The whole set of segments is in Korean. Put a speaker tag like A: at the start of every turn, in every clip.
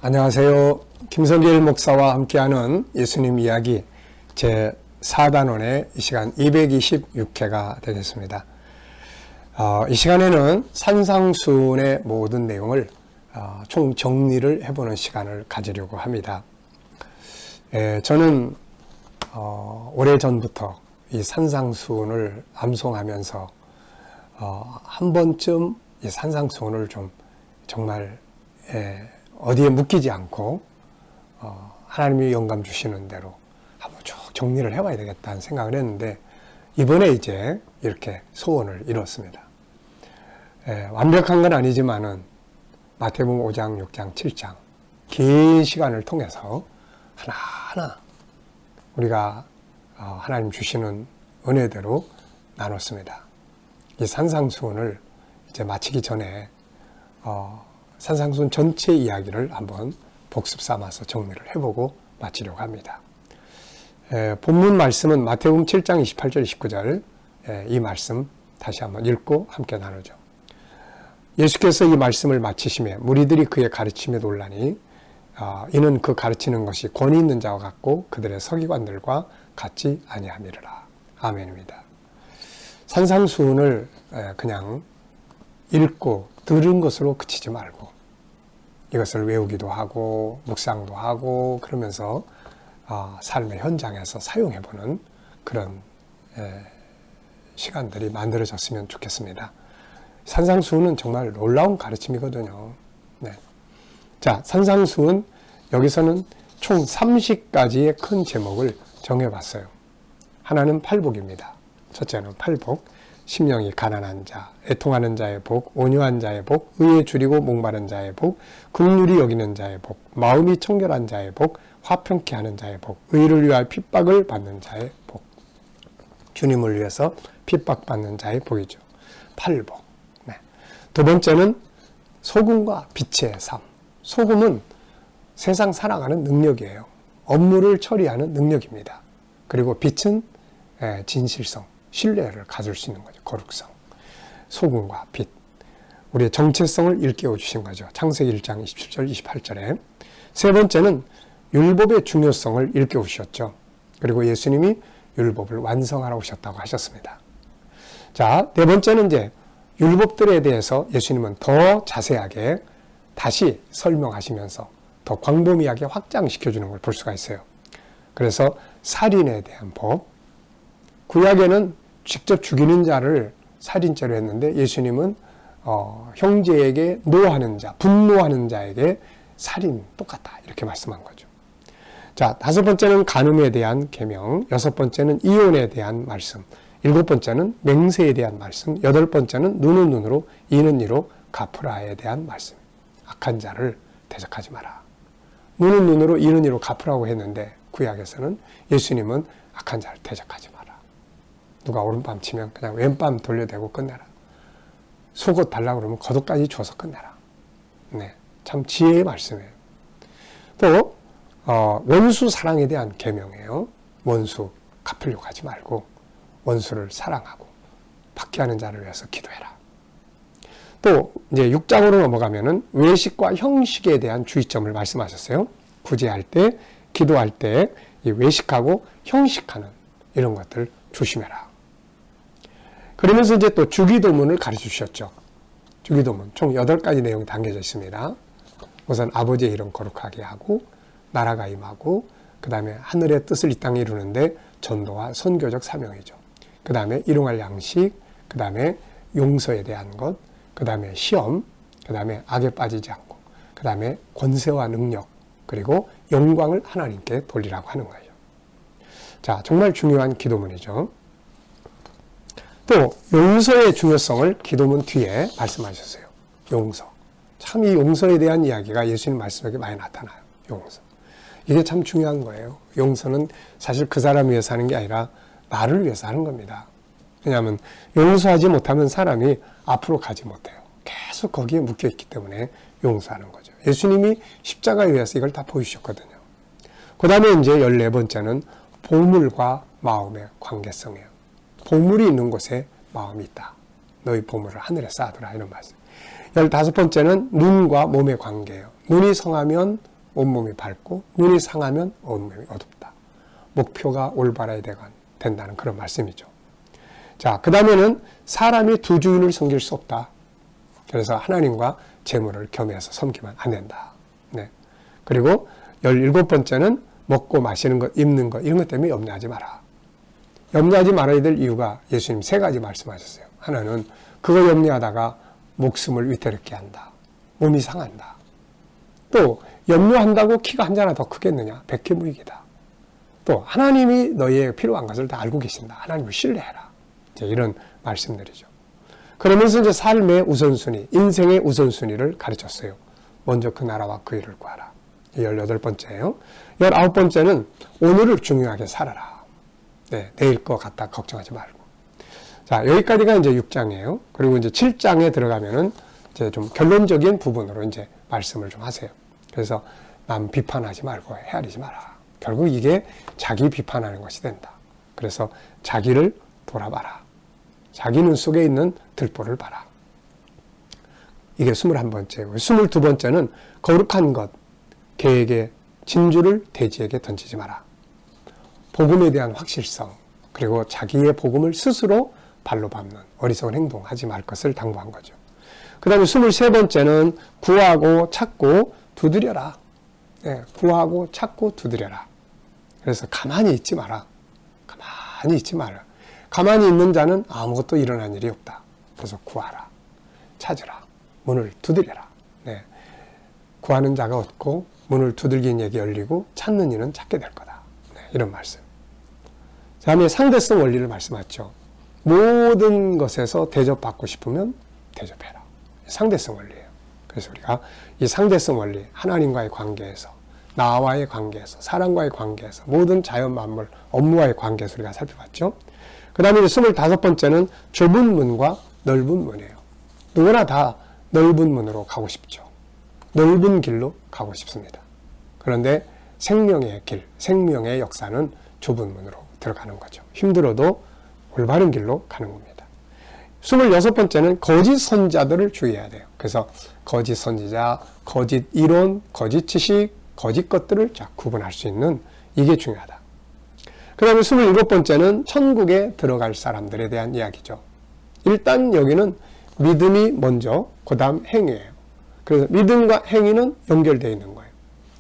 A: 안녕하세요. 김성길 목사와 함께하는 예수님 이야기 제4단원의 이 시간 226회가 되겠습니다. 이 시간에는 산상수훈의 모든 내용을 총 정리를 해보는 시간을 가지려고 합니다. 저는 오래전부터 이 산상수훈을 암송하면서 한 번쯤 이 산상수훈을 좀 정말 어디에 묶이지 않고 하나님이 영감 주시는 대로 한번 쭉 정리를 해봐야 되겠다는 생각을 했는데 이번에 이제 이렇게 소원을 이뤘습니다. 완벽한 건 아니지만은 마태복음 5장, 6장, 7장 긴 시간을 통해서 하나하나 우리가 하나님 주시는 은혜대로 나눴습니다. 이 산상수훈을 이제 마치기 전에 산상수훈 전체 이야기를 한번 복습 삼아서 정리를 해보고 마치려고 합니다. 본문 말씀은 마태복음 7장 28절 29절 이 말씀 다시 한번 읽고 함께 나누죠. 예수께서 이 말씀을 마치시매 무리들이 그의 가르침에 놀라니 이는 그 가르치는 것이 권위 있는 자와 같고 그들의 서기관들과 같지 아니함이라. 아멘입니다. 산상수훈을 그냥 읽고 들은 것으로 그치지 말고 이것을 외우기도 하고 묵상도 하고 그러면서 삶의 현장에서 사용해보는 그런 시간들이 만들어졌으면 좋겠습니다. 산상수훈은 정말 놀라운 가르침이거든요. 네. 자, 산상수훈 여기서는 총 30가지의 큰 제목을 정해봤어요. 하나는 팔복입니다. 첫째는 팔복. 심령이 가난한 자, 애통하는 자의 복, 온유한 자의 복, 의에 줄이고 목마른 자의 복, 긍휼히 여기는 자의 복, 마음이 청결한 자의 복, 화평케 하는 자의 복, 의를 위하여 핍박을 받는 자의 복. 주님을 위해서 핍박받는 자의 복이죠. 팔복. 네. 두 번째는 소금과 빛의 삶. 소금은 세상 살아가는 능력이에요. 업무를 처리하는 능력입니다. 그리고 빛은 진실성. 신뢰를 가질 수 있는 거죠. 거룩성. 소금과 빛. 우리의 정체성을 일깨워 주신 거죠. 창세기 1장 27절 28절에. 세 번째는 율법의 중요성을 일깨워 주셨죠. 그리고 예수님이 율법을 완성하러 오셨다고 하셨습니다. 자, 네 번째는 이제 율법들에 대해서 예수님은 더 자세하게 다시 설명하시면서 더 광범위하게 확장시켜 주는 걸 볼 수가 있어요. 그래서 살인에 대한 법. 구약에는 직접 죽이는 자를 살인죄로 했는데 예수님은 형제에게 노하는 자, 분노하는 자에게 살인 똑같다 이렇게 말씀한 거죠. 자, 다섯 번째는 간음에 대한 계명, 여섯 번째는 이혼에 대한 말씀, 일곱 번째는 맹세에 대한 말씀, 여덟 번째는 눈은 눈으로 이는 이로 갚으라에 대한 말씀. 악한 자를 대적하지 마라. 눈은 눈으로 이는 이로 갚으라고 했는데 구약에서는 예수님은 악한 자를 대적하지 마라. 누가 오른밤 치면 그냥 왼밤 돌려대고 끝내라. 속옷 달라고 그러면 겉옷까지 줘서 끝내라. 네, 참 지혜의 말씀이에요. 또 원수 사랑에 대한 계명이에요. 원수 갚으려고 하지 말고 원수를 사랑하고 박해하는 자를 위해서 기도해라. 또 이제 6장으로 넘어가면은 외식과 형식에 대한 주의점을 말씀하셨어요. 구제할 때, 기도할 때 이 외식하고 형식하는 이런 것들 조심해라. 그러면서 이제 또 주기도문을 가르쳐 주셨죠. 주기도문 총 8가지 내용이 담겨져 있습니다. 우선 아버지의 이름 거룩하게 하고 나라가 임하고 그 다음에 하늘의 뜻을 이 땅에 이루는데 전도와 선교적 사명이죠. 그 다음에 일용할 양식, 그 다음에 용서에 대한 것, 그 다음에 시험, 그 다음에 악에 빠지지 않고 그 다음에 권세와 능력 그리고 영광을 하나님께 돌리라고 하는 거예요. 자, 정말 중요한 기도문이죠. 또 용서의 중요성을 기도문 뒤에 말씀하셨어요. 용서. 참 이 용서에 대한 이야기가 예수님 말씀에 많이 나타나요. 용서. 이게 참 중요한 거예요. 용서는 사실 그 사람 위해서 하는 게 아니라 나를 위해서 하는 겁니다. 왜냐하면 용서하지 못하면 사람이 앞으로 가지 못해요. 계속 거기에 묶여있기 때문에 용서하는 거죠. 예수님이 십자가에 의해서 이걸 다 보여주셨거든요. 그 다음에 이제 14번째는 보물과 마음의 관계성이에요. 보물이 있는 곳에 마음이 있다. 너희 보물을 하늘에 쌓아두라 이런 말씀. 15번째는 눈과 몸의 관계예요. 눈이 성하면 온몸이 밝고 눈이 상하면 온몸이 어둡다. 목표가 올바라야 된다는 그런 말씀이죠. 자, 그 다음에는 사람이 두 주인을 섬길 수 없다. 그래서 하나님과 재물을 겸해서 섬기면 안 된다. 네. 그리고 17번째는 먹고 마시는 것, 입는 것 이런 것 때문에 염려하지 마라. 염려하지 말아야 될 이유가 예수님 3가지 말씀하셨어요. 하나는 그거 염려하다가 목숨을 위태롭게 한다. 몸이 상한다. 또 염려한다고 키가 한 자나 더 크겠느냐? 백해무익이다. 또 하나님이 너희의 필요한 것을 다 알고 계신다. 하나님을 신뢰해라. 이제 이런 말씀들이죠. 그러면서 이제 삶의 우선순위, 인생의 우선순위를 가르쳤어요. 먼저 그 나라와 그 일을 구하라. 18번째예요. 19번째는 오늘을 중요하게 살아라. 네, 내일 것 같다 걱정하지 말고. 자, 여기까지가 이제 6장이에요. 그리고 이제 7장에 들어가면은 이제 좀 결론적인 부분으로 이제 말씀을 좀 하세요. 그래서 남 비판하지 말고 헤아리지 마라. 결국 이게 자기 비판하는 것이 된다. 그래서 자기를 돌아봐라. 자기 눈 속에 있는 들보를 봐라. 이게 21번째고 22번째는 거룩한 것, 개에게 진주를 돼지에게 던지지 마라. 복음에 대한 확실성, 그리고 자기의 복음을 스스로 발로 밟는 어리석은 행동하지 말 것을 당부한 거죠. 그 다음에 23번째는 구하고 찾고 두드려라. 네, 구하고 찾고 두드려라. 그래서 가만히 있지 마라. 가만히 있지 마라. 가만히 있는 자는 아무것도 일어난 일이 없다. 그래서 구하라. 찾으라. 문을 두드려라. 네. 구하는 자가 얻고 문을 두들긴 이에게 열리고 찾는 이는 찾게 될 거다. 네, 이런 말씀. 그 다음에 상대성 원리를 말씀하죠. 모든 것에서 대접받고 싶으면 대접해라. 상대성 원리예요. 그래서 우리가 이 상대성 원리, 하나님과의 관계에서, 나와의 관계에서, 사람과의 관계에서, 모든 자연 만물, 업무와의 관계에서 우리가 살펴봤죠. 그 다음에 25번째는 좁은 문과 넓은 문이에요. 누구나 다 넓은 문으로 가고 싶죠. 넓은 길로 가고 싶습니다. 그런데 생명의 길, 생명의 역사는 좁은 문으로 들어가는 거죠. 힘들어도 올바른 길로 가는 겁니다. 26번째는 거짓 선지자들을 주의해야 돼요. 그래서 거짓 선지자, 거짓 이론, 거짓 지식, 거짓 것들을 구분할 수 있는 이게 중요하다. 그 다음에 27번째는 천국에 들어갈 사람들에 대한 이야기죠. 일단 여기는 믿음이 먼저, 그 다음 행위예요. 그래서 믿음과 행위는 연결되어 있는 거예요.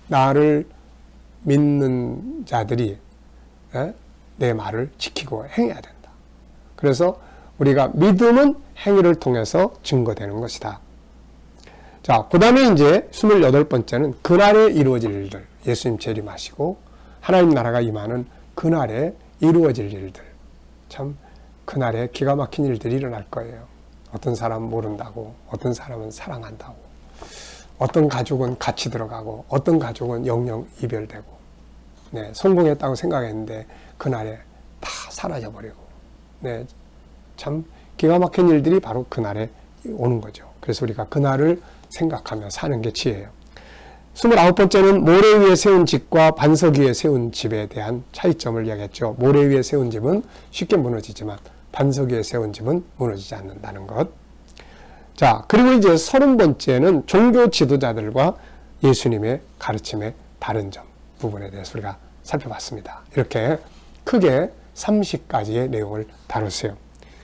A: 나를 믿는 자들이 내 말을 지키고 행해야 된다. 그래서 우리가 믿음은 행위를 통해서 증거되는 것이다. 자, 그 다음에 이제 28번째는 그날에 이루어질 일들. 예수님 재림하시고 하나님 나라가 임하는 그날에 이루어질 일들. 참 그날에 기가 막힌 일들이 일어날 거예요. 어떤 사람은 모른다고, 어떤 사람은 사랑한다고, 어떤 가족은 같이 들어가고, 어떤 가족은 영영 이별되고, 네, 성공했다고 생각했는데 그날에 다 사라져버리고, 네, 참 기가 막힌 일들이 바로 그날에 오는 거죠. 그래서 우리가 그날을 생각하며 사는 게 지혜예요. 29번째는 모래 위에 세운 집과 반석 위에 세운 집에 대한 차이점을 이야기했죠. 모래 위에 세운 집은 쉽게 무너지지만 반석 위에 세운 집은 무너지지 않는다는 것. 자, 그리고 이제 30번째는 종교 지도자들과 예수님의 가르침의 다른 점 부분에 대해서 우리가 살펴봤습니다. 이렇게 크게 30가지의 내용을 다뤘어요.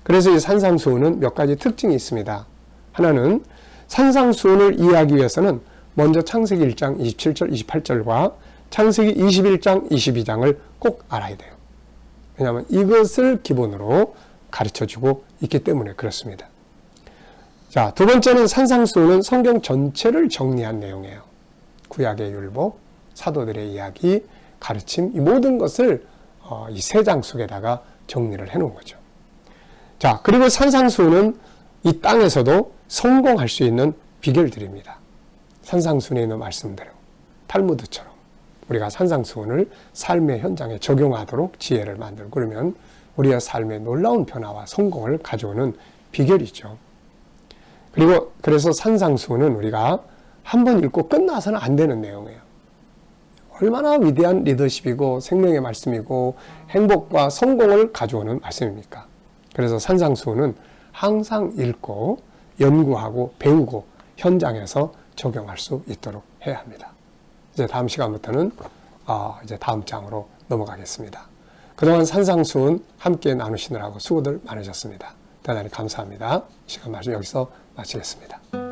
A: 그래서 이 산상수훈은 몇 가지 특징이 있습니다. 하나는 산상수훈을 이해하기 위해서는 먼저 창세기 1장 27절, 28절과 창세기 21장, 22장을 꼭 알아야 돼요. 왜냐하면 이것을 기본으로 가르쳐주고 있기 때문에 그렇습니다. 자, 두 번째는 산상수훈은 성경 전체를 정리한 내용이에요. 구약의 율법, 사도들의 이야기, 가르침, 이 모든 것을 이 3장 속에다가 정리를 해놓은 거죠. 자, 그리고 산상수훈은 이 땅에서도 성공할 수 있는 비결들입니다. 산상수훈에 있는 말씀대로 탈무드처럼 우리가 산상수훈을 삶의 현장에 적용하도록 지혜를 만들고 그러면 우리의 삶에 놀라운 변화와 성공을 가져오는 비결이죠. 그리고 그래서 산상수훈은 우리가 한번 읽고 끝나서는 안 되는 내용이에요. 얼마나 위대한 리더십이고 생명의 말씀이고 행복과 성공을 가져오는 말씀입니까? 그래서 산상수훈은 항상 읽고 연구하고 배우고 현장에서 적용할 수 있도록 해야 합니다. 이제 다음 시간부터는 이제 다음 장으로 넘어가겠습니다. 그동안 산상수훈 함께 나누시느라고 수고들 많으셨습니다. 대단히 감사합니다. 시간 마저 여기서 마치겠습니다.